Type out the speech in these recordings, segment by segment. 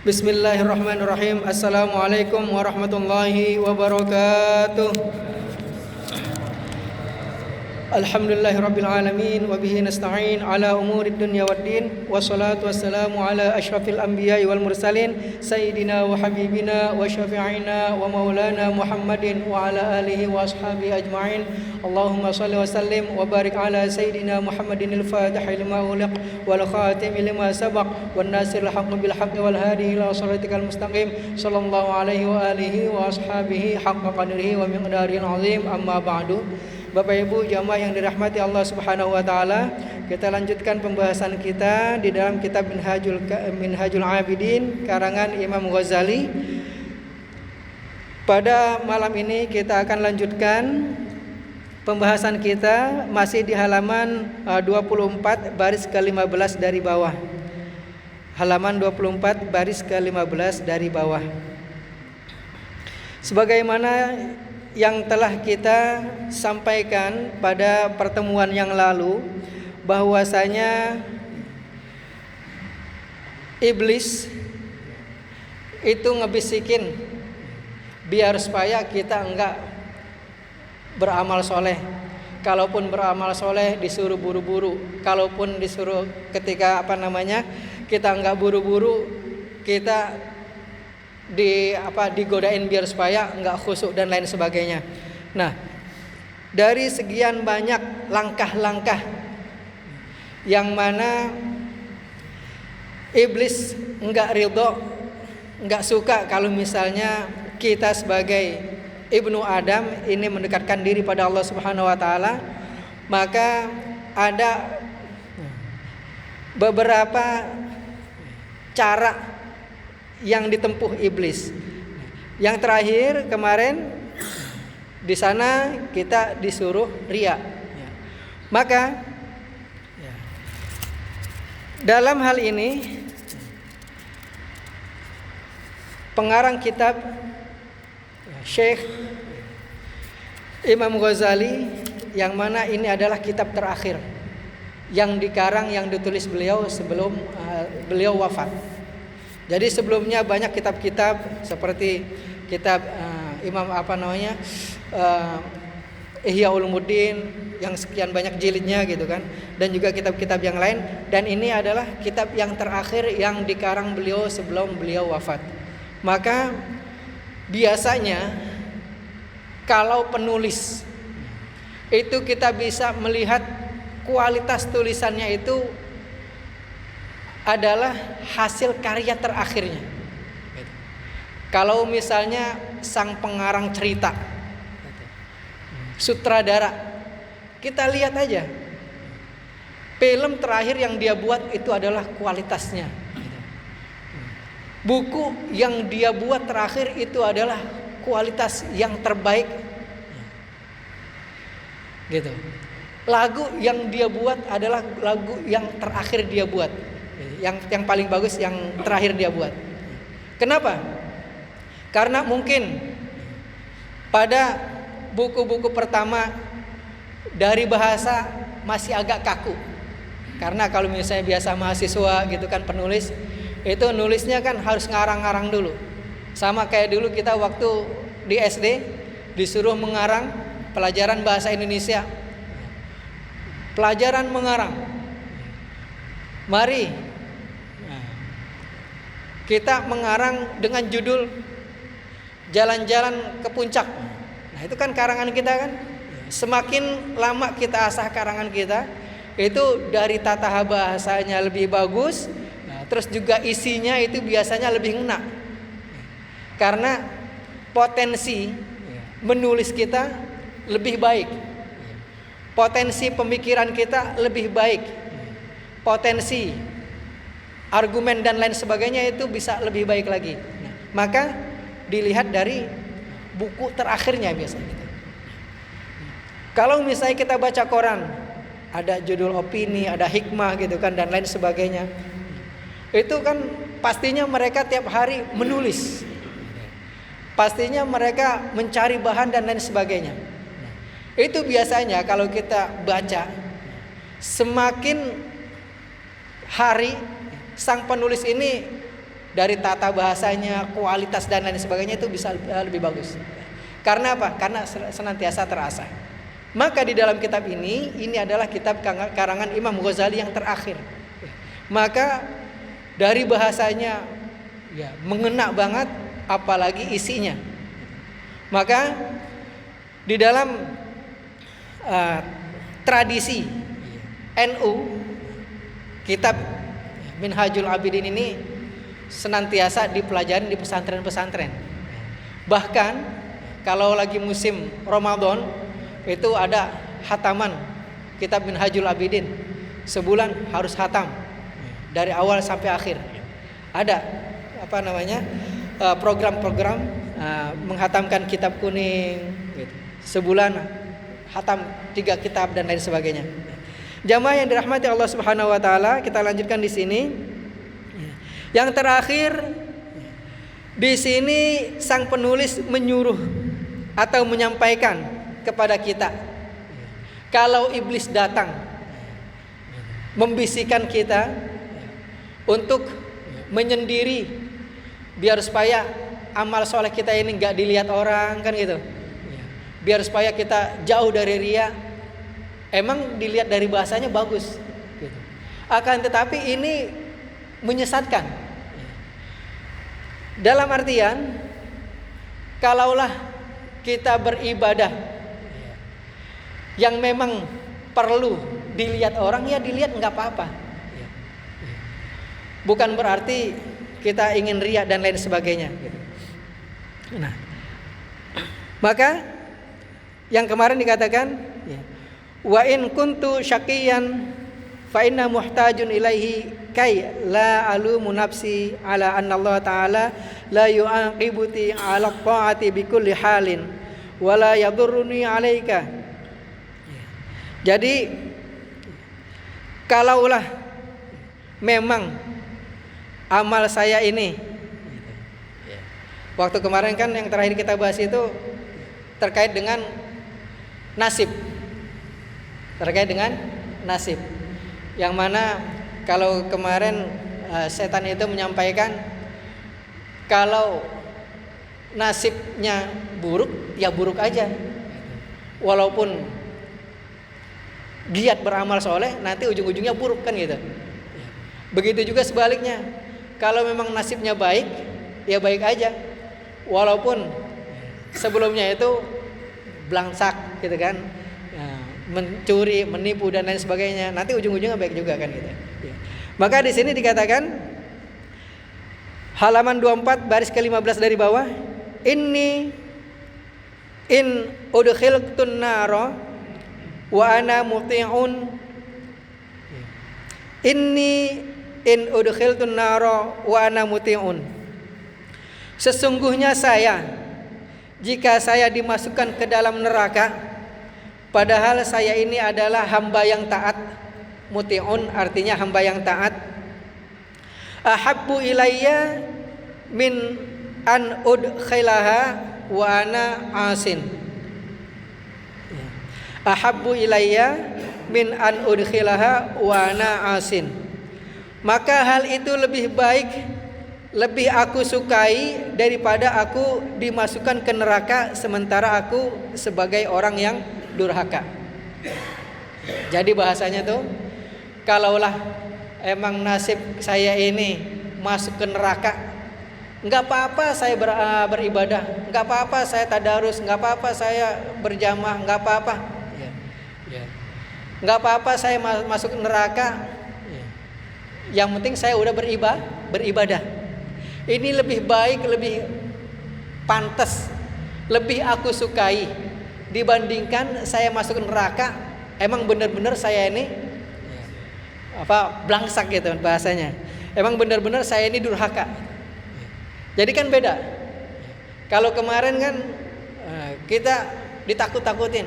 Bismillahirrahmanirrahim. Assalamualaikum warahmatullahi wabarakatuh. Alhamdulillahirabbil alamin wa bihi nasta'in ala umurid dunya waddin wassalatu wassalamu ala asyrafil anbiya'i wal mursalin sayyidina wa habibina wa syafi'ina wa maulana Muhammadin wa ala alihi wa ashabihi ajma'in. Allahumma shalli wa sallim wa barik ala sayyidina Muhammadin al-fatihi lima uliq wal khatimi lima sabaq wan nasiril haqqi bil haqqi wal hadi ila shiratikal mustaqim sallallahu alaihi wa alihi wa ashabihi haqqa qadrihi wa miqdaril azim. Amma ba'du. Bapak Ibu jamaah yang dirahmati Allah Subhanahu wa taala, kita lanjutkan pembahasan kita di dalam kitab Minhajul Abidin karangan Imam Ghazali. Pada malam ini kita akan lanjutkan pembahasan kita masih di halaman 24 baris ke-15 dari bawah. Halaman 24 baris ke-15 dari bawah. Sebagaimana yang telah kita sampaikan pada pertemuan yang lalu, bahwasanya iblis itu ngebisikin biar supaya kita enggak beramal soleh. Kalaupun beramal soleh disuruh buru-buru, kalaupun disuruh ketika kita enggak buru-buru, kita digodain biar supaya enggak khusyuk dan lain sebagainya. Nah, dari sekian banyak langkah-langkah yang mana iblis enggak ridho, enggak suka kalau misalnya kita sebagai ibnu Adam ini mendekatkan diri pada Allah Subhanahu wa taala, maka ada beberapa cara yang ditempuh iblis. Yang terakhir kemarin di sana kita disuruh riya. Maka dalam hal ini pengarang kitab Syekh Imam Ghazali, yang mana ini adalah kitab terakhir yang dikarang, yang ditulis beliau sebelum beliau wafat. Jadi sebelumnya banyak kitab-kitab seperti kitab Imam Ihya Ulumuddin yang sekian banyak jilidnya gitu kan, dan juga kitab-kitab yang lain, dan ini adalah kitab yang terakhir yang dikarang beliau sebelum beliau wafat. Maka biasanya kalau penulis itu kita bisa melihat kualitas tulisannya itu adalah hasil karya terakhirnya. Kalau misalnya sang pengarang cerita, sutradara, kita lihat aja film terakhir yang dia buat itu adalah kualitasnya. Buku yang dia buat terakhir itu adalah kualitas yang terbaik, gitu. Lagu yang dia buat adalah lagu yang terakhir dia buat. Yang paling bagus yang terakhir dia buat. Kenapa? Karena mungkin pada buku-buku pertama dari bahasa masih agak kaku. Karena kalau misalnya biasa mahasiswa gitu kan, penulis itu nulisnya kan harus ngarang-ngarang dulu. Sama kayak dulu kita waktu di SD disuruh mengarang pelajaran bahasa Indonesia. Pelajaran mengarang. Mari kita mengarang dengan judul Jalan-jalan ke Puncak. Nah, itu kan karangan kita kan. Semakin lama kita asah karangan kita, itu dari tata bahasanya lebih bagus. Nah, terus juga isinya itu biasanya lebih ngena. Karena potensi menulis kita lebih baik. Potensi pemikiran kita lebih baik. Potensi argumen dan lain sebagainya itu bisa lebih baik lagi. Nah, maka dilihat dari buku terakhirnya biasanya. Kalau misalnya kita baca koran, ada judul opini, ada hikmah gitu kan, dan lain sebagainya. Itu kan pastinya mereka tiap hari menulis. Pastinya mereka mencari bahan dan lain sebagainya. Itu biasanya kalau kita baca, semakin hari sang penulis ini dari tata bahasanya, kualitas dan lain sebagainya itu bisa lebih bagus. Karena apa? Karena senantiasa terasa. Maka di dalam kitab ini adalah kitab karangan Imam Ghazali yang terakhir. Maka dari bahasanya ya mengena banget, apalagi isinya. Maka di dalam tradisi NU, kitab Minhajul Abidin ini senantiasa dipelajari di pesantren-pesantren. Bahkan kalau lagi musim Ramadan itu ada hataman kitab Minhajul Abidin. Sebulan harus hatam dari awal sampai akhir. Ada program-program menghatamkan kitab kuning gitu. Sebulan hatam 3 kitab dan lain sebagainya. Jamaah yang dirahmati Allah Subhanahu wa taala, kita lanjutkan di sini. Yang terakhir di sini sang penulis menyuruh atau menyampaikan kepada kita, kalau iblis datang membisikkan kita untuk menyendiri biar supaya amal soleh kita ini nggak dilihat orang, kan gitu. Biar supaya kita jauh dari riya. Emang dilihat dari bahasanya bagus gitu. Akan tetapi ini menyesatkan. Dalam artian, kalaulah kita beribadah yang memang perlu dilihat orang, ya dilihat nggak apa-apa. Bukan berarti kita ingin riya dan lain sebagainya gitu. Nah, maka yang kemarin dikatakan, wa in kuntu syaqiyan fa inna muhtajun ilaihi kai la alumu nafsi ala anna Allah ta'ala la yu'aqibuti ala ta'ati bi kulli halin wa la yadurruni alaika. Jadi kalaulah memang amal saya ini, waktu kemarin kan yang terakhir kita bahas itu terkait dengan nasib. Terkait dengan nasib, yang mana kalau kemarin setan itu menyampaikan kalau nasibnya buruk, ya buruk aja. Walaupun giat beramal soleh, nanti ujung-ujungnya buruk, kan gitu. Begitu juga sebaliknya, kalau memang nasibnya baik, ya baik aja. Walaupun sebelumnya itu blangsak gitu kan, mencuri, menipu dan lain sebagainya, nanti ujung-ujungnya baik juga, kan gitu. Maka di sini dikatakan halaman 24 baris ke-15 dari bawah, inni in udkhiltun nara wa ana muti'un. Inni in udkhiltun nara wa ana muti'un. Sesungguhnya saya, jika saya dimasukkan ke dalam neraka, padahal saya ini adalah hamba yang taat. Muti'un artinya hamba yang taat. Ahabbu ilayya min an udkhilaha wa ana asin. Ahabbu ilayya min an udkhilaha wa ana asin. Maka hal itu lebih baik, lebih aku sukai daripada aku dimasukkan ke neraka sementara aku sebagai orang yang durhaka. Jadi bahasanya tuh, kalaulah emang nasib saya ini masuk ke neraka, nggak apa-apa saya beribadah, nggak apa-apa saya tadarus, nggak apa-apa saya berjamaah, nggak apa-apa, nggak apa-apa saya masuk ke neraka. Yang penting saya udah beribadah. Ini lebih baik, lebih pantas, lebih aku sukai dibandingkan saya masuk neraka. Emang benar-benar saya ini blangsak gitu bahasanya. Emang benar-benar saya ini durhaka. Jadi kan beda. Kalau kemarin kan kita ditakut-takutin.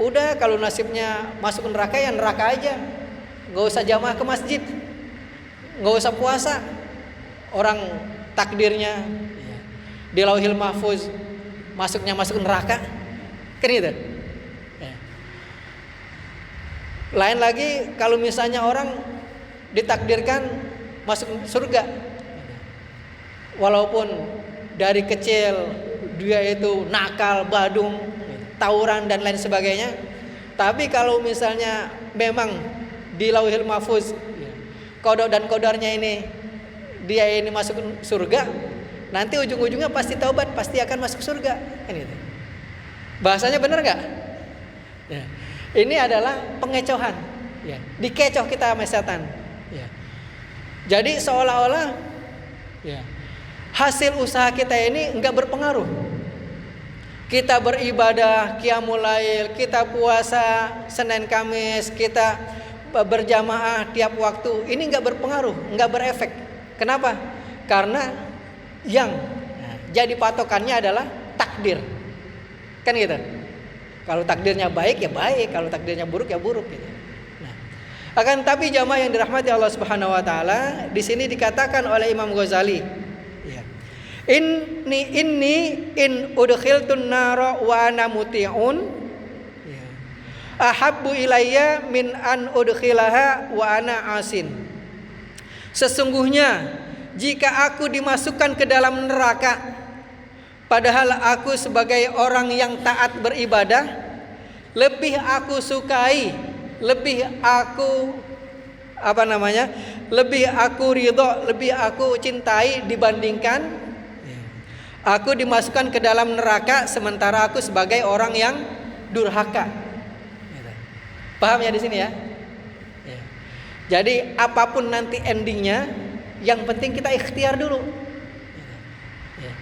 Udah kalau nasibnya masuk neraka, ya neraka aja. Gak usah jamaah ke masjid, gak usah puasa. Orang takdirnya di Lauhil Mahfuz masuk neraka, kan gitu. Lain lagi kalau misalnya orang ditakdirkan masuk surga, walaupun dari kecil dia itu nakal, badung, tawuran dan lain sebagainya, tapi kalau misalnya memang di Lauhil Mahfuz kodok dan kodarnya ini dia ini masuk surga, nanti ujung-ujungnya pasti taubat, pasti akan masuk surga. Kan gitu. Bahasanya benar nggak? Ya. Ini adalah pengecohan. Ya. Dikecoh kita sama setan. Ya. Jadi seolah-olah ya, hasil usaha kita ini nggak berpengaruh. Kita beribadah, qiyamul lail, kita puasa Senin Kamis, kita berjamaah tiap waktu, ini nggak berpengaruh, nggak berefek. Kenapa? Karena yang jadi patokannya adalah takdir, kan gitu. Kalau takdirnya baik ya baik, kalau takdirnya buruk ya buruk. Gitu. Nah, akan tapi jamaah yang dirahmati Allah Subhanahu Wa Taala, di sini dikatakan oleh Imam Ghazali, ya, inni in udkhiltun nara wa ana muti'un ahabbu ilayya min an udkhilaha wa ana asin. Sesungguhnya jika aku dimasukkan ke dalam neraka padahal aku sebagai orang yang taat beribadah, lebih aku sukai, lebih aku lebih aku ridho, lebih aku cintai dibandingkan aku dimasukkan ke dalam neraka sementara aku sebagai orang yang durhaka. Paham ya di sini ya? Ya. Jadi apapun nanti endingnya, yang penting kita ikhtiar dulu. Ya.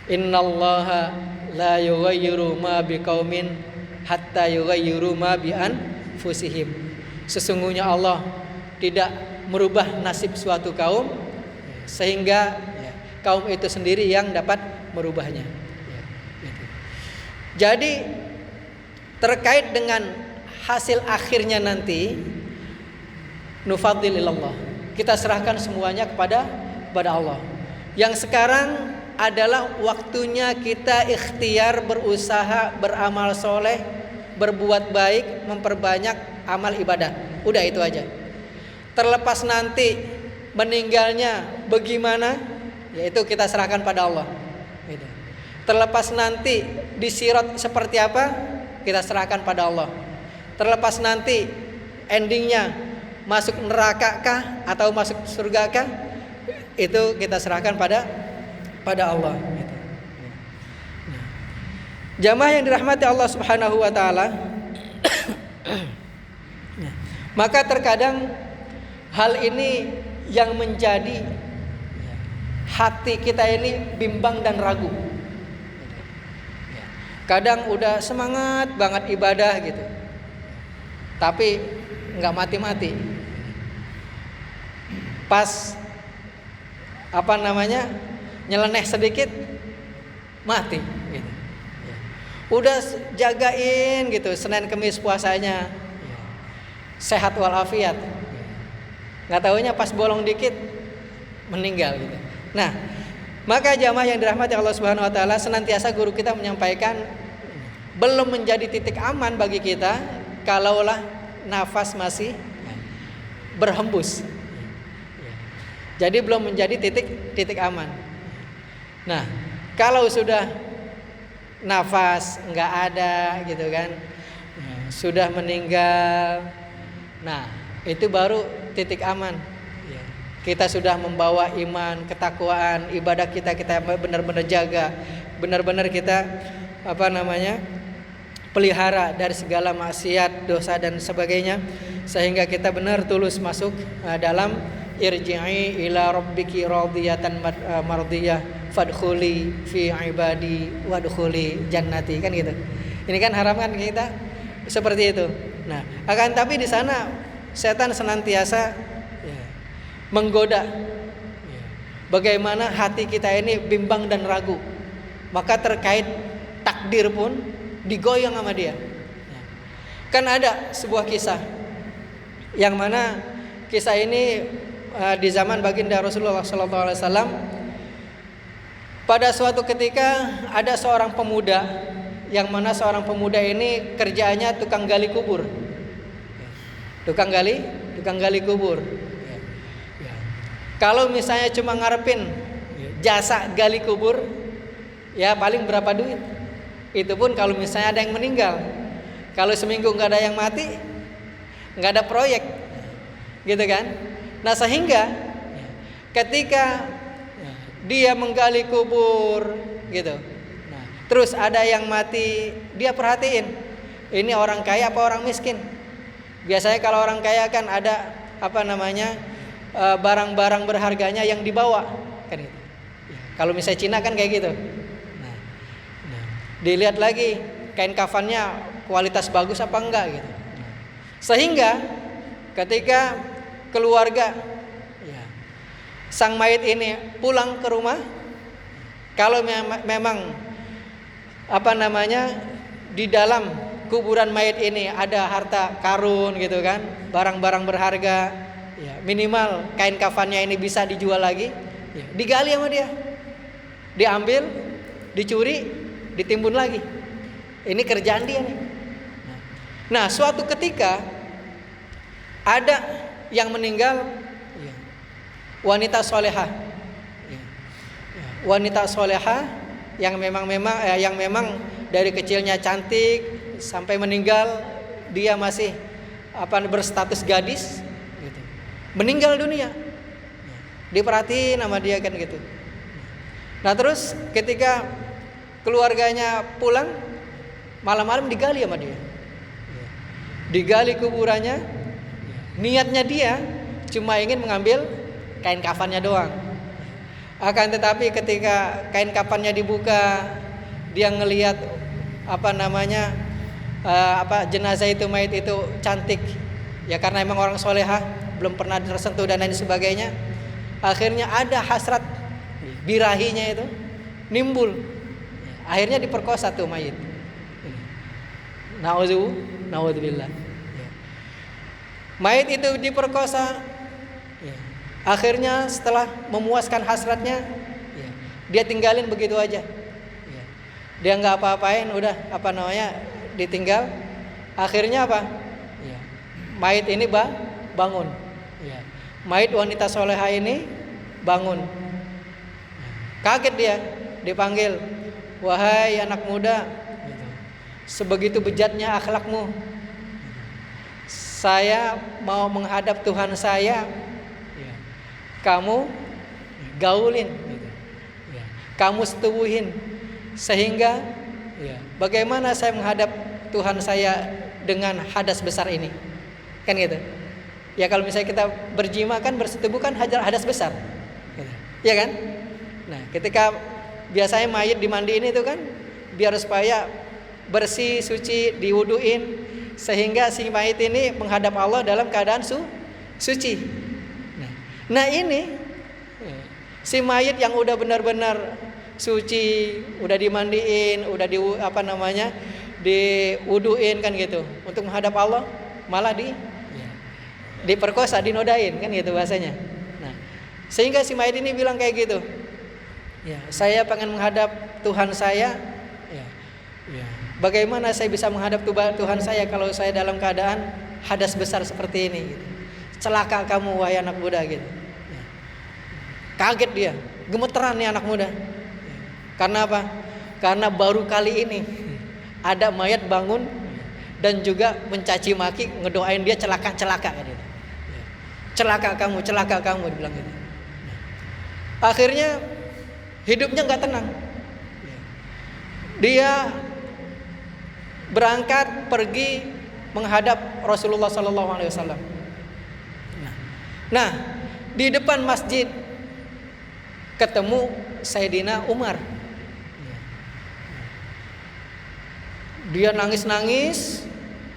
Innallaha la yughayyiru ma biqaumin hatta yughayyiru ma bi anfusihim. Sesungguhnya Allah tidak merubah nasib suatu kaum sehingga ya, kaum itu sendiri yang dapat merubahnya. Ya. Gitu. Jadi terkait dengan hasil akhirnya nanti, nufadhililallah, kita serahkan semuanya kepada Allah. Yang sekarang adalah waktunya kita ikhtiar, berusaha, beramal soleh, berbuat baik, memperbanyak amal ibadah. Udah itu aja. Terlepas nanti meninggalnya bagaimana, yaitu kita serahkan pada Allah. Terlepas nanti di sirat seperti apa, kita serahkan pada Allah. Terlepas nanti endingnya masuk neraka kah atau masuk surga kah, itu kita serahkan pada Allah. Jamaah yang dirahmati Allah Subhanahu Wa Taala, maka terkadang hal ini yang menjadi hati kita ini bimbang dan ragu. Kadang udah semangat banget ibadah gitu, tapi nggak mati-mati. Pas nyeleneh sedikit mati. Gitu. Udah jagain gitu Senin Kemis puasanya, sehat walafiat. Nggak taunya pas bolong dikit meninggal gitu. Nah, maka jamaah yang dirahmati Allah Subhanahu Wa Taala, senantiasa guru kita menyampaikan belum menjadi titik aman bagi kita kalaulah nafas masih berhembus. Jadi belum menjadi titik aman. Nah, kalau sudah nafas nggak ada gitu kan, sudah meninggal, nah itu baru titik aman. Kita sudah membawa iman, ketakwaan, ibadah kita benar-benar jaga, benar-benar kita pelihara dari segala maksiat, dosa dan sebagainya, sehingga kita benar tulus masuk dalam irji'i ila rabbiki radiyatan mardiyah fadkhuli fi ibadi wadkhuli jannati, kan gitu. Ini kan harapan kita seperti itu. Nah, akan tapi di sana setan senantiasa menggoda. Bagaimana hati kita ini bimbang dan ragu. Maka terkait takdir pun digoyang sama dia. Kan ada sebuah kisah yang mana kisah ini di zaman baginda Rasulullah SAW. Pada suatu ketika ada seorang pemuda, yang mana seorang pemuda ini kerjaannya tukang gali kubur. Tukang gali kubur. Kalau misalnya cuma ngarepin jasa gali kubur, ya paling berapa duit. Itu pun kalau misalnya ada yang meninggal. Kalau seminggu nggak ada yang mati, nggak ada proyek, gitu kan? Nah sehingga ketika dia menggali kubur, gitu. Nah, terus ada yang mati, dia perhatiin, ini orang kaya apa orang miskin? Biasanya kalau orang kaya kan ada barang-barang berharganya yang dibawa, kan gitu. Kalau misalnya Cina kan kayak gitu. Nah, dilihat lagi kain kafannya kualitas bagus apa enggak gitu. Sehingga ketika keluarga sang mayit ini pulang ke rumah, kalau memang di dalam kuburan mayit ini ada harta karun gitu kan, barang-barang berharga, ya, minimal kain kafannya ini bisa dijual lagi, ya, digali sama dia, diambil, dicuri, ditimbun lagi. Ini kerjaan dia nih. Nah, suatu ketika ada yang meninggal, wanita solehah, wanita solehah yang memang dari kecilnya cantik sampai meninggal dia masih berstatus gadis, gitu. Meninggal dunia, diperhatiin sama dia kan gitu. Nah terus ketika keluarganya pulang, malam-malam digali sama dia, digali kuburannya. Niatnya dia cuma ingin mengambil kain kafannya doang. Akan tetapi ketika kain kafannya dibuka, dia ngelihat jenazah itu, mayit itu cantik, ya karena emang orang solehah, belum pernah tersentuh dan lain sebagainya. Akhirnya ada hasrat birahinya itu nimbul. Akhirnya diperkosa tuh mayit. Naudzubillah. Mayit itu diperkosa. Akhirnya setelah memuaskan hasratnya, dia tinggalin begitu aja. Dia nggak apa-apain, udah ditinggal. Akhirnya apa? Mayit ini bangun. Mayit wanita soleha ini bangun. Kaget dia, dipanggil, wahai anak muda, sebegitu bejatnya akhlakmu. Saya mau menghadap Tuhan saya, kamu gaulin, kamu setubuhin, sehingga bagaimana saya menghadap Tuhan saya dengan hadas besar ini, kan gitu. Ya kalau misalnya kita berjima kan bersetubuh kan hadas besar, ya kan. Nah ketika biasanya mayit dimandiin itu kan biar supaya bersih, suci, diwuduin, sehingga si mayit ini menghadap Allah dalam keadaan suci. Nah ini si mayit yang udah benar-benar suci, udah dimandiin, udah diwuduin kan gitu, untuk menghadap Allah malah diperkosa, dinodain kan gitu bahasanya. Nah, sehingga si mayit ini bilang kayak gitu, saya pengen menghadap Tuhan saya, bagaimana saya bisa menghadap Tuhan saya kalau saya dalam keadaan hadas besar seperti ini gitu. Celaka kamu wahai anak muda gitu. Kaget dia, gemeteran nih anak muda. Karena apa? Karena baru kali ini ada mayat bangun dan juga mencaci maki, ngedoain dia celaka gitu. Celaka kamu dibilang gitu. Akhirnya hidupnya nggak tenang. Dia berangkat pergi menghadap Rasulullah SAW. Nah, di depan masjid ketemu Sayyidina Umar. Dia nangis-nangis,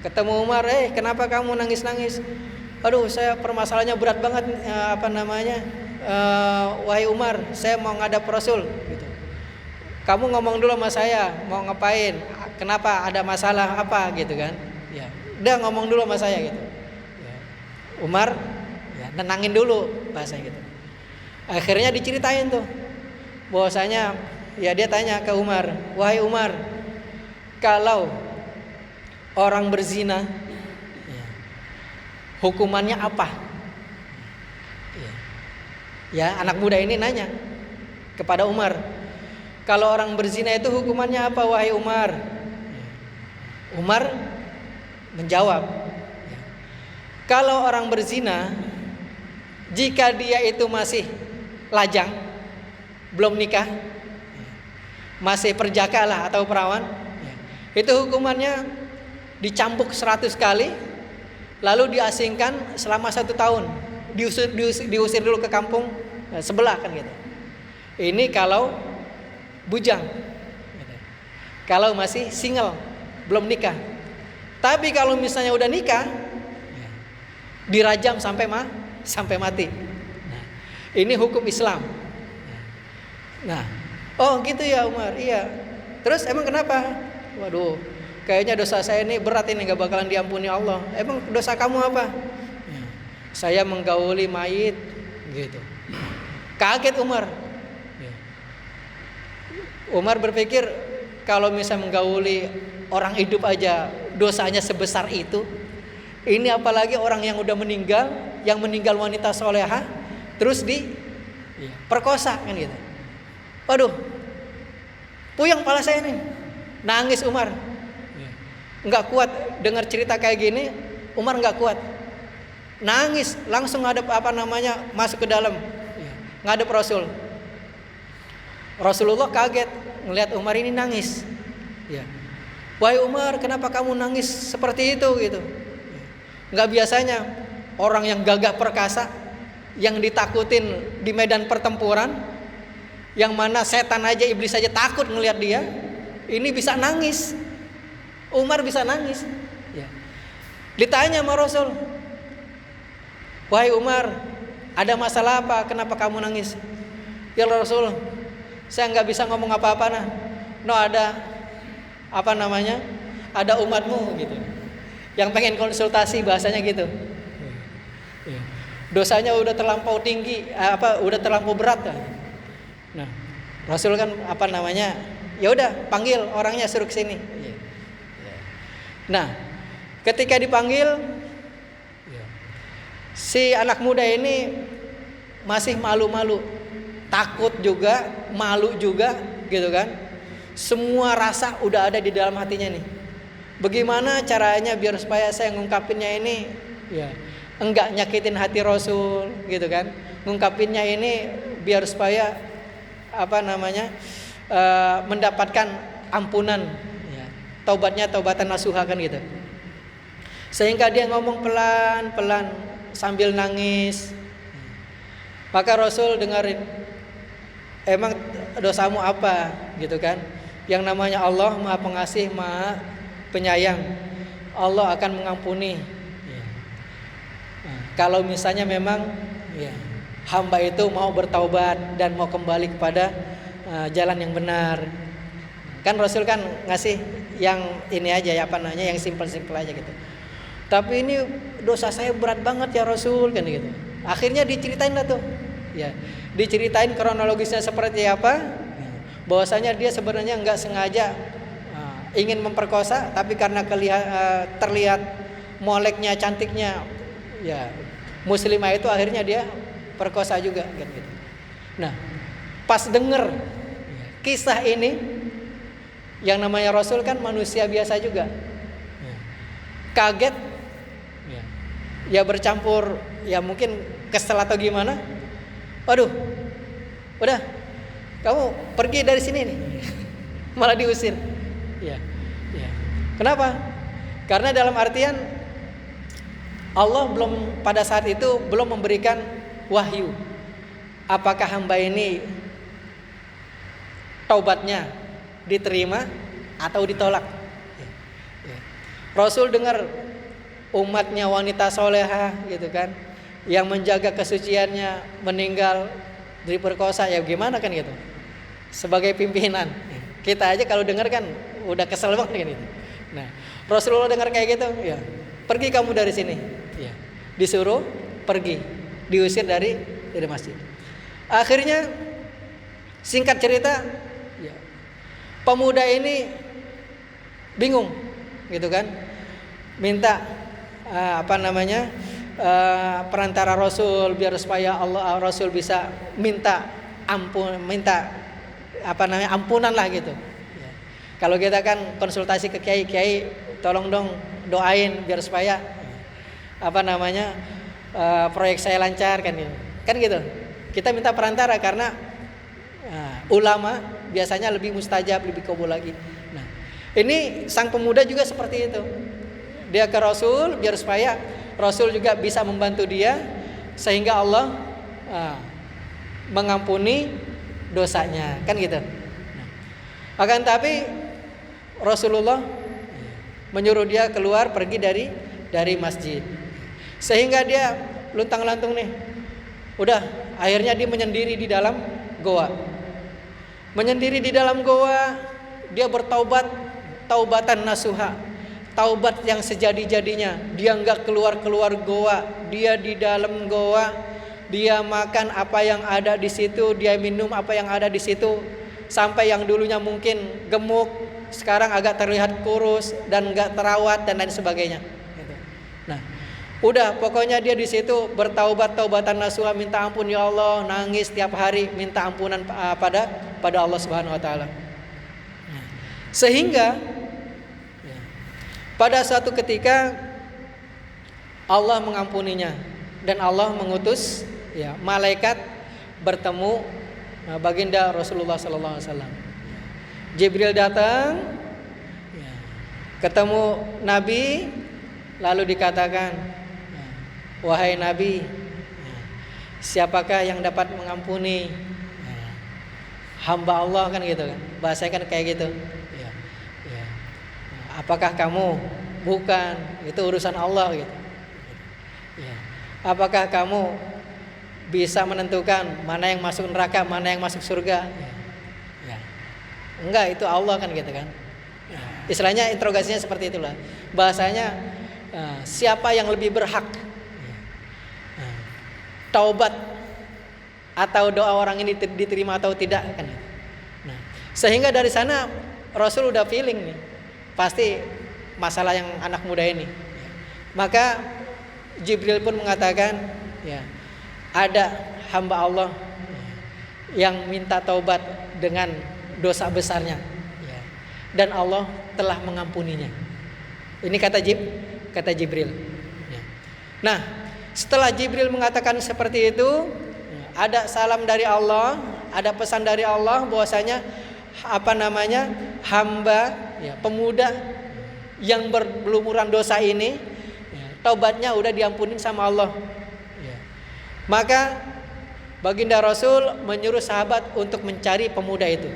ketemu Umar, kenapa kamu nangis-nangis? Aduh, saya permasalahannya berat banget, wahai Umar, saya mau ngadap Rasul gitu. Kamu ngomong dulu sama saya, mau ngapain? Kenapa, ada masalah apa gitu kan? Ya, udah ngomong dulu sama saya gitu. Umar nenangin dulu bahasa gitu. Akhirnya diceritain tuh bahwasanya dia tanya ke Umar, wahai Umar, kalau orang berzina hukumannya apa? Ya, anak muda ini nanya kepada Umar, kalau orang berzina itu hukumannya apa wahai Umar? Umar menjawab, kalau orang berzina, jika dia itu masih lajang, belum nikah, masih perjaka lah atau perawan, itu hukumannya dicambuk 100 kali, lalu diasingkan selama 1 tahun, diusir dulu ke kampung sebelah kan gitu. Ini kalau bujang, kalau masih single, belum nikah. Tapi kalau misalnya udah nikah, dirajam sampai mati. Nah, ini hukum Islam. Nah, oh gitu ya Umar, iya. Terus emang kenapa? Waduh, kayaknya dosa saya ini berat ini, gak bakalan diampuni Allah. Emang dosa kamu apa? Saya menggauli mayit, gitu. Kaget Umar. Umar berpikir kalau misalnya menggauli orang hidup aja dosanya sebesar itu, ini apalagi orang yang udah meninggal, yang meninggal wanita solehah, terus diperkosa kan gitu. Waduh, puyeng kepala saya nih, nangis Umar, nggak kuat dengar cerita kayak gini. Umar nggak kuat, nangis, langsung ngadep masuk ke dalam, ngadep Rasul. Rasulullah kaget ngelihat Umar ini nangis. Wahai Umar, kenapa kamu nangis seperti itu gitu? Nggak biasanya orang yang gagah perkasa, yang ditakutin di medan pertempuran, yang mana setan aja, iblis aja takut ngelihat dia, ini bisa nangis. Umar bisa nangis. Ditanya sama Rasul, wahai Umar, ada masalah apa? Kenapa kamu nangis? Ya Rasul, saya nggak bisa ngomong apa-apa nah. No, ada ada umatmu gitu, yang pengen konsultasi, bahasanya gitu. Dosanya udah terlampau tinggi, udah terlampau berat kan. Nah, Rasul kan ya udah panggil orangnya, suruh ke sini. Nah, ketika dipanggil, si anak muda ini masih malu-malu, takut juga, malu juga, gitu kan. Semua rasa udah ada di dalam hatinya nih. Bagaimana caranya biar supaya saya ngungkapinnya ini enggak nyakitin hati Rasul, gitu kan. Ngungkapinnya ini biar supaya mendapatkan ampunan, taubatnya taubatan nasuha kan gitu. Sehingga dia ngomong pelan-pelan sambil nangis. Maka Rasul dengerin, emang dosamu apa, gitu kan? Yang namanya Allah Maha Pengasih, Maha Penyayang. Allah akan mengampuni. Kalau misalnya memang hamba itu mau bertaubat dan mau kembali kepada jalan yang benar. Kan Rasul kan ngasih yang ini aja yang simpel-simpel aja gitu. Tapi ini dosa saya berat banget ya Rasul kan gitu. Akhirnya diceritain lah tuh. Diceritain kronologisnya seperti apa. Bahwasanya dia sebenarnya nggak sengaja ingin memperkosa, tapi karena terlihat moleknya, cantiknya muslimah itu, akhirnya dia perkosa juga gitu. Nah, pas denger kisah ini, yang namanya Rasul kan manusia biasa juga, kaget, bercampur mungkin kesel atau gimana. Waduh, udah, kamu pergi dari sini nih. Malah diusir. Kenapa? Karena dalam artian Allah pada saat itu belum memberikan wahyu. Apakah hamba ini taubatnya diterima atau ditolak? Rasul dengar umatnya wanita solehah gitu kan, yang menjaga kesuciannya meninggal diperkosa, gimana kan gitu. Sebagai pimpinan, kita aja kalau dengar kan udah kesel banget kan gitu. Nah, Rasulullah dengar kayak gitu, pergi kamu dari sini. Disuruh pergi, diusir dari masjid. Akhirnya singkat cerita, pemuda ini bingung gitu kan, minta perantara Rasul biar supaya Rasul bisa minta ampunan lah gitu. Ya. Kalau kita kan konsultasi ke kiai, tolong dong doain biar supaya proyek saya lancar kan gitu. Kan gitu. Kita minta perantara karena ulama biasanya lebih mustajab, lebih kabul lagi. Nah, ini sang pemuda juga seperti itu. Dia ke Rasul biar supaya Rasul juga bisa membantu dia sehingga Allah mengampuni dosanya, kan gitu. Nah, akan tapi Rasulullah menyuruh dia keluar pergi dari masjid. Sehingga dia luntang-lantung nih. Udah, akhirnya dia menyendiri di dalam goa. Menyendiri di dalam goa, dia bertaubat, taubatan nasuha, taubat yang sejadi-jadinya. Dia enggak keluar goa, dia di dalam goa, dia makan apa yang ada di situ, dia minum apa yang ada di situ, sampai yang dulunya mungkin gemuk, sekarang agak terlihat kurus dan enggak terawat dan lain sebagainya. Nah, udah pokoknya dia di situ bertaubat taubatan nasuha, minta ampun ya Allah, nangis tiap hari minta ampunan pada Allah Subhanahu wa taala. Sehingga pada suatu ketika Allah mengampuninya dan Allah mengutus malaikat bertemu baginda Rasulullah sallallahu alaihi wasallam. Jibril datang ketemu Nabi lalu dikatakan, wahai Nabi, siapakah yang dapat mengampuni hamba Allah, kan gitu kan. Bahasanya kan kayak gitu. Apakah kamu? Bukan, itu urusan Allah gitu. Apakah kamu bisa menentukan mana yang masuk neraka, mana yang masuk surga? Enggak, itu Allah, kan gitu kan. Istilahnya interogasinya seperti itulah. Bahasanya siapa yang lebih berhak taubat atau doa orang ini diterima atau tidak, kan. Nah, sehingga dari sana Rasul udah feeling nih, pasti masalah yang anak muda ini. Maka Jibril pun mengatakan, ada hamba Allah yang minta taubat dengan dosa besarnya, dan Allah telah mengampuninya. Ini kata Jibril. Nah, setelah Jibril mengatakan seperti itu, ada salam dari Allah, ada pesan dari Allah bahwasanya hamba pemuda yang berlumuran dosa ini taubatnya udah diampunin sama Allah. Maka baginda Rasul menyuruh sahabat untuk mencari pemuda itu.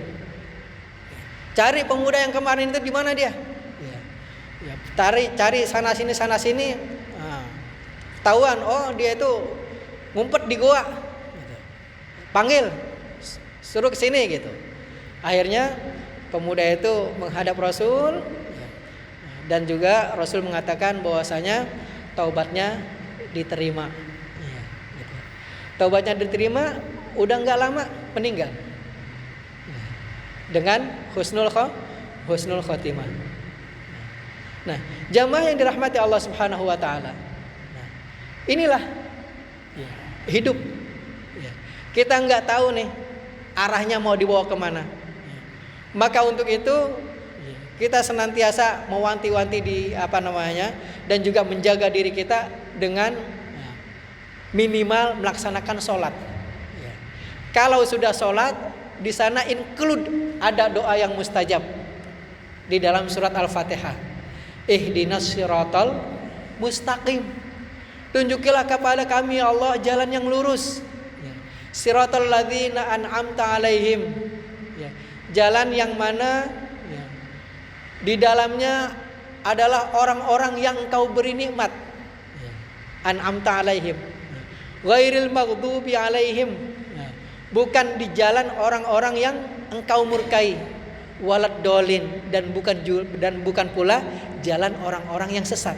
Cari pemuda yang kemarin itu di mana dia? Cari sana sini. Tahuan, oh dia itu ngumpet di goa. Panggil, suruh ke sini gitu. Akhirnya pemuda itu menghadap Rasul dan juga Rasul mengatakan bahwasanya taubatnya diterima. Taubatnya diterima, udah nggak lama meninggal dengan husnul khotimah. Nah, jamaah yang dirahmati Allah Subhanahu wa taala. Nah, inilah hidup. Kita nggak tahu nih arahnya mau dibawa kemana. Maka untuk itu kita senantiasa mewanti-wanti dan juga menjaga diri kita dengan minimal melaksanakan sholat. Kalau sudah sholat, di sana include ada doa yang mustajab di dalam surat Al-Fatihah. Ihdinas siratal mustaqim. Tunjukilah kepada kami ya Allah jalan yang lurus. Siratal ladzina an'amta alaihim. Jalan yang mana di dalamnya adalah orang-orang yang Engkau beri nikmat. An'amta alaihim. Ghairil maghdubi alaihim. Bukan di jalan orang-orang yang Engkau murkai. Walad dolin, dan bukan pula jalan orang-orang yang sesat.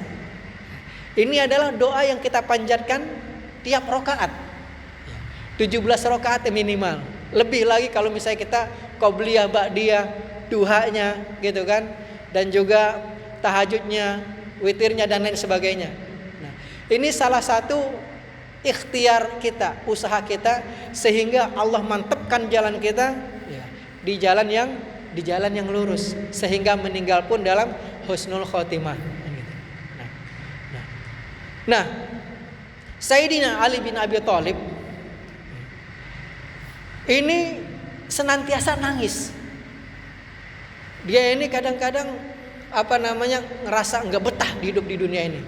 Ini adalah doa yang kita panjatkan tiap rakaat. 17 rakaat minimal. Lebih lagi kalau misalnya kita qobliyah, ba'diyah, duhanya gitu kan, dan juga tahajudnya, witirnya dan lain sebagainya. Nah, Ini salah satu ikhtiar kita, usaha kita, sehingga Allah mantapkan jalan kita ya, di jalan yang lurus, sehingga meninggal pun dalam husnul khotimah. Nah, Sayyidina Ali bin Abi Thalib ini senantiasa nangis. Dia ini kadang-kadang ngerasa nggak betah hidup di dunia ini,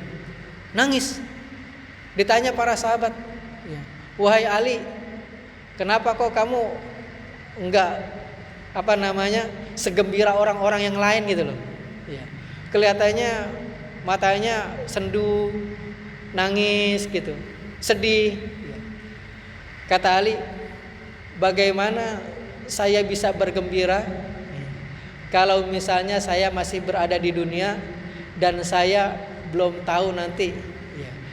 nangis. Ditanya para sahabat, wahai Ali, kenapa kok kamu nggak segembira orang-orang yang lain gitu loh? Ya. Kelihatannya matanya sendu, nangis gitu, sedih. Kata Ali, bagaimana saya bisa bergembira kalau misalnya saya masih berada di dunia dan saya belum tahu nanti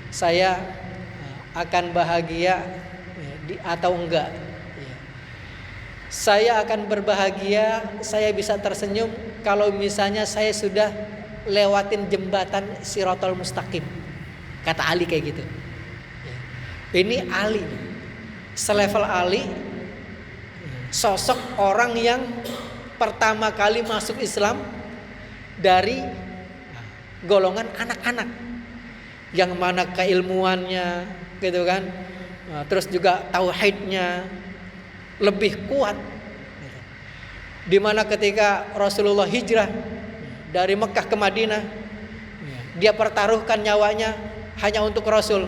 saya akan bahagia atau enggak. Saya akan berbahagia, saya bisa tersenyum kalau misalnya saya sudah lewatin jembatan Shiratal Mustaqim. Kata Ali kayak gitu. Ini Ali, selevel Ali, sosok orang yang pertama kali masuk Islam dari golongan anak-anak, yang mana keilmuannya gitu kan, terus juga tauhidnya lebih kuat. Dimana ketika Rasulullah hijrah dari Mekah ke Madinah, dia pertaruhkan nyawanya hanya untuk Rasul.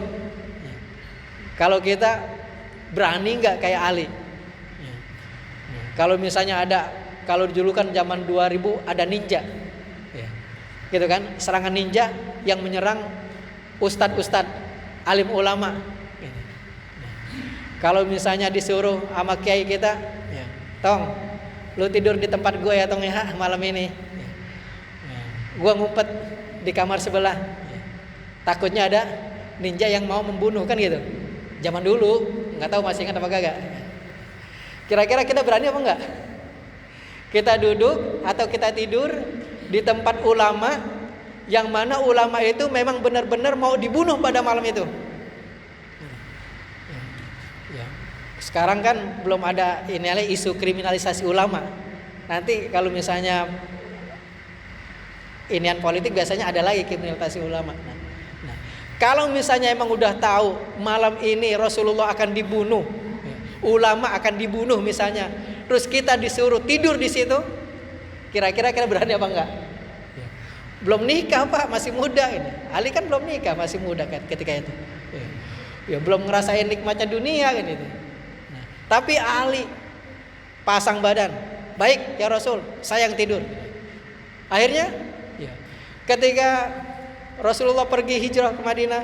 Kalau kita berani nggak kayak Ali? Kalau misalnya kalau dulu kan zaman 2000 ada ninja, gitu kan, serangan ninja yang menyerang ustadz alim ulama. Kalau misalnya disuruh sama kiai kita, Tong, lu tidur di tempat gue ya Tong ya malam ini. Gue ngumpet di kamar sebelah. Takutnya ada ninja yang mau membunuh, kan gitu. Zaman dulu, nggak tahu masih ingat apa kagak. Kira-kira kita berani apa enggak? Kita duduk atau kita tidur di tempat ulama, yang mana ulama itu memang benar-benar mau dibunuh pada malam itu. Sekarang kan belum ada isu kriminalisasi ulama. Nanti kalau misalnya inian politik biasanya ada lagi kriminalisasi ulama. Nah, kalau misalnya emang udah tahu malam ini Rasulullah akan dibunuh, ulama akan dibunuh misalnya, terus kita disuruh tidur di situ, kira-kira kita berani apa enggak? Belum nikah Pak, masih muda ini. Ali kan belum nikah, masih muda kan ketika itu. Ya belum ngerasain nikmatnya dunia kan itu. Nah, tapi Ali pasang badan, baik ya Rasul, saya yang tidur. Akhirnya, ketika Rasulullah pergi hijrah ke Madinah,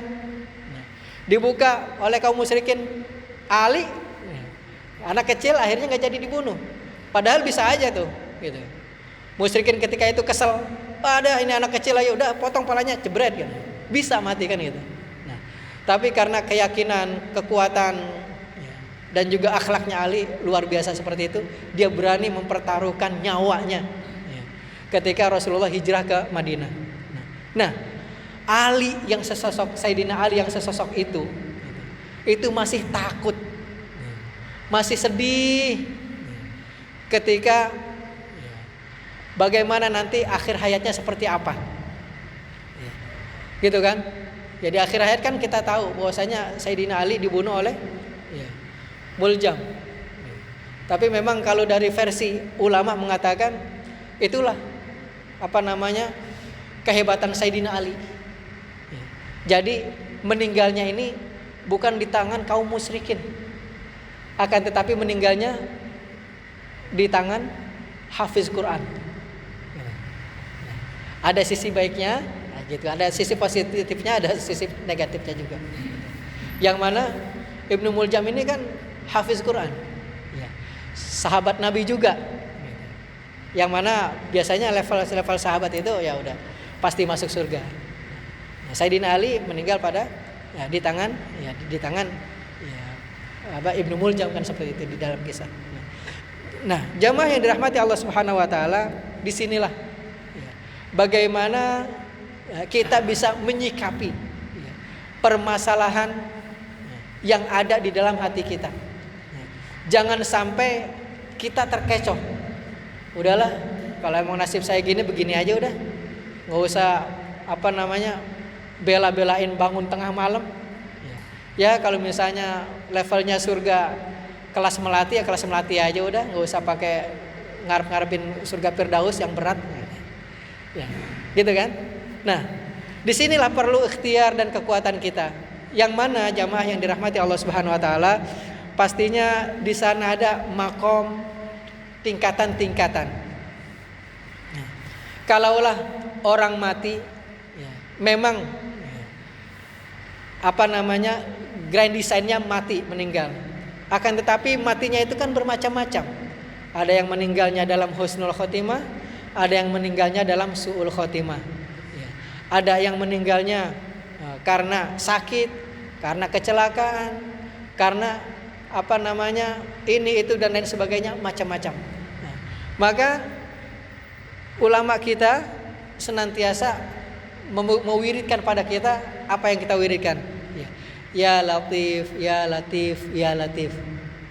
dibuka oleh kaum musyrikin, Ali anak kecil akhirnya nggak jadi dibunuh. Padahal bisa aja tuh, gitu. Musyrikin ketika itu kesel, ada ini anak kecil aja udah potong palanya jebret kan, bisa mati kan gitu. Nah, tapi karena keyakinan, kekuatan dan juga akhlaknya Ali luar biasa seperti itu, dia berani mempertaruhkan nyawanya ketika Rasulullah hijrah ke Madinah. Nah, Ali yang sesosok, Sayyidina Ali yang sesosok itu masih takut, masih sedih ketika bagaimana nanti akhir hayatnya seperti apa, gitu kan? Jadi akhir hayat kan kita tahu bahwasanya Sayyidina Ali dibunuh oleh Muljam. Tapi memang kalau dari versi ulama mengatakan itulah kehebatan Sayyidina Ali. Jadi meninggalnya ini bukan di tangan kaum musyrikin, akan tetapi meninggalnya di tangan hafiz Quran. Ada sisi baiknya, gitu. Ada sisi positifnya, ada sisi negatifnya juga. Yang mana Ibnu Muljam ini kan hafiz Quran, sahabat Nabi juga. Yang mana biasanya level sahabat itu ya udah pasti masuk surga. Nah, Sayyidina Ali meninggal pada di tangan Ibnu Muljam kan seperti itu di dalam kisah. Nah, jamaah yang dirahmati Allah Subhanahu wa taala, disinilah bagaimana kita bisa menyikapi permasalahan yang ada di dalam hati kita. Jangan sampai kita terkecoh. Udahlah, kalau emang nasib saya gini, begini aja udah. Nggak usah bela-belain bangun tengah malam. Ya kalau misalnya levelnya surga kelas melati, ya kelas melati aja udah. Nggak usah pakai ngarep-ngarepin surga Firdaus yang berat. Ya, gitu kan? Nah, disinilah perlu ikhtiar dan kekuatan kita. Yang mana jamaah yang dirahmati Allah Subhanahu Wa Taala, pastinya di sana ada makom tingkatan-tingkatan. Nah, kalaulah orang mati, memang grand design-nya mati, meninggal. Akan tetapi matinya itu kan bermacam-macam. Ada yang meninggalnya dalam husnul khotimah, ada yang meninggalnya dalam su'ul khotimah. Ada yang meninggalnya karena sakit, karena kecelakaan, karena ini itu dan lain sebagainya, macam-macam. Maka ulama kita senantiasa mewiridkan pada kita apa yang kita wiridkan. Ya Latif, ya Latif, ya Latif.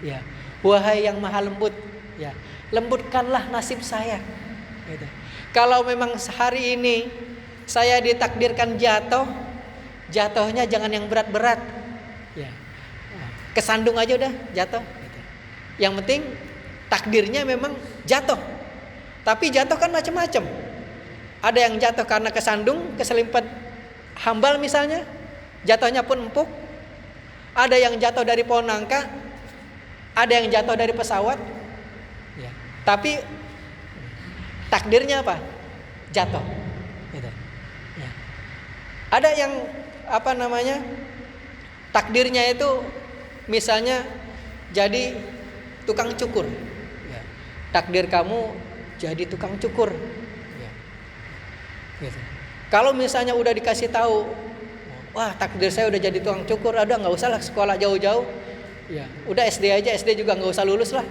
Ya, wahai yang maha lembut, ya, lembutkanlah nasib saya. Gitu. Kalau memang hari ini saya ditakdirkan jatuhnya jangan yang berat-berat. Ya. Kesandung aja udah jatuh. Gitu. Yang penting takdirnya memang jatuh. Tapi jatuh kan macam-macam. Ada yang jatuh karena kesandung, keselimpet hambal misalnya, jatuhnya pun empuk. Ada yang jatuh dari pohon nangka, ada yang jatuh dari pesawat. Ya. Tapi takdirnya apa? Jatuh. Gitu. Ya. Ada yang takdirnya itu misalnya jadi tukang cukur. Ya. Takdir kamu jadi tukang cukur. Ya. Gitu. Kalau misalnya udah dikasih tahu, wah takdir saya udah jadi tukang cukur, udah nggak usah lah sekolah jauh-jauh. Ya, udah SD aja, SD juga nggak usah lulus lah.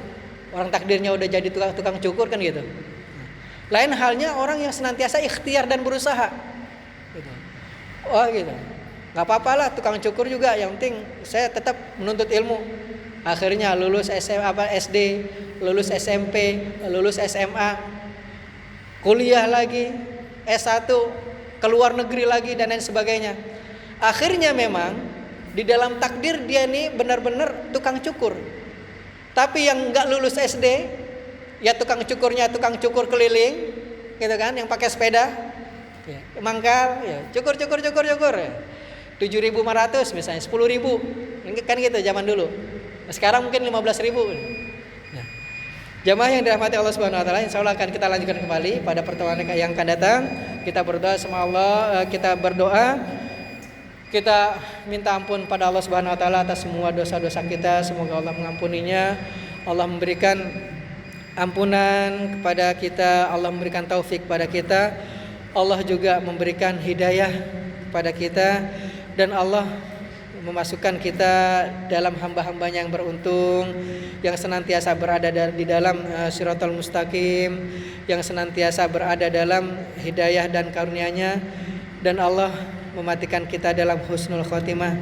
Orang takdirnya udah jadi tukang cukur kan gitu. Lain halnya orang yang senantiasa ikhtiar dan berusaha. Gitu. Oh gitu. Nggak apa-apa lah tukang cukur juga, yang penting saya tetap menuntut ilmu. Akhirnya lulus SD, lulus SMP, lulus SMA, kuliah lagi, S1, keluar negeri lagi dan lain sebagainya. Akhirnya memang di dalam takdir dia nih benar-benar tukang cukur. Tapi yang nggak lulus SD, ya tukang cukurnya tukang cukur keliling, gitu kan, yang pakai sepeda, ya, mangkal, ya, cukur. 7.500 misalnya, 10.000, kan gitu zaman dulu. Sekarang mungkin 15.000. Nah, jamaah yang dirahmati Allah Subhanahu Wa Taala, insya Allah akan kita lanjutkan kembali pada pertemuan yang akan datang. Kita berdoa sama Allah, kita minta ampun pada Allah Subhanahu Wa Taala atas semua dosa-dosa kita. Semoga Allah mengampuninya. Allah memberikan ampunan kepada kita. Allah memberikan taufik pada kita. Allah juga memberikan hidayah kepada kita. Dan Allah memasukkan kita dalam hamba-hambanya yang beruntung, yang senantiasa berada di dalam Shiratal Mustaqim, yang senantiasa berada dalam hidayah dan karunia-Nya. Dan Allah mematikan kita dalam husnul khotimah.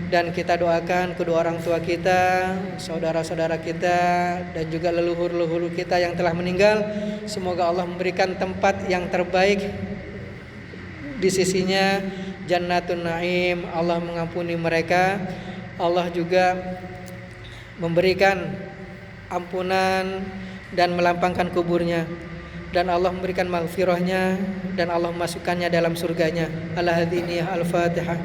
Dan kita doakan kedua orang tua kita, saudara-saudara kita, dan juga leluhur-leluhur kita yang telah meninggal. Semoga Allah memberikan tempat yang terbaik di sisinya, Jannatun Naim. Allah mengampuni mereka. Allah juga memberikan ampunan dan melapangkan kuburnya. Dan Allah memberikan maghfirahnya, dan Allah memasukkannya dalam surganya. Al-Hadiniyah Al-Fatihah.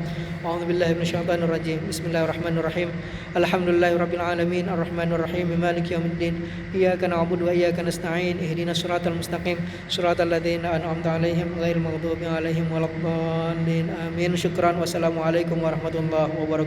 A'udzubillahi minasyaitonir rajim. Bismillahirrahmanirrahim. Alhamdulillahirabbil alamin arrahmanir rahim maliki yaumiddin. Iyyaka na'budu wa iyyaka nasta'in. Ihdinas siratal mustaqim. Siratal ladzina an'amta 'alaihim ghairil maghdubi 'alaihim waladdallin. Amin. Syukran. Wassalamualaikum warahmatullahi wabarakatuh.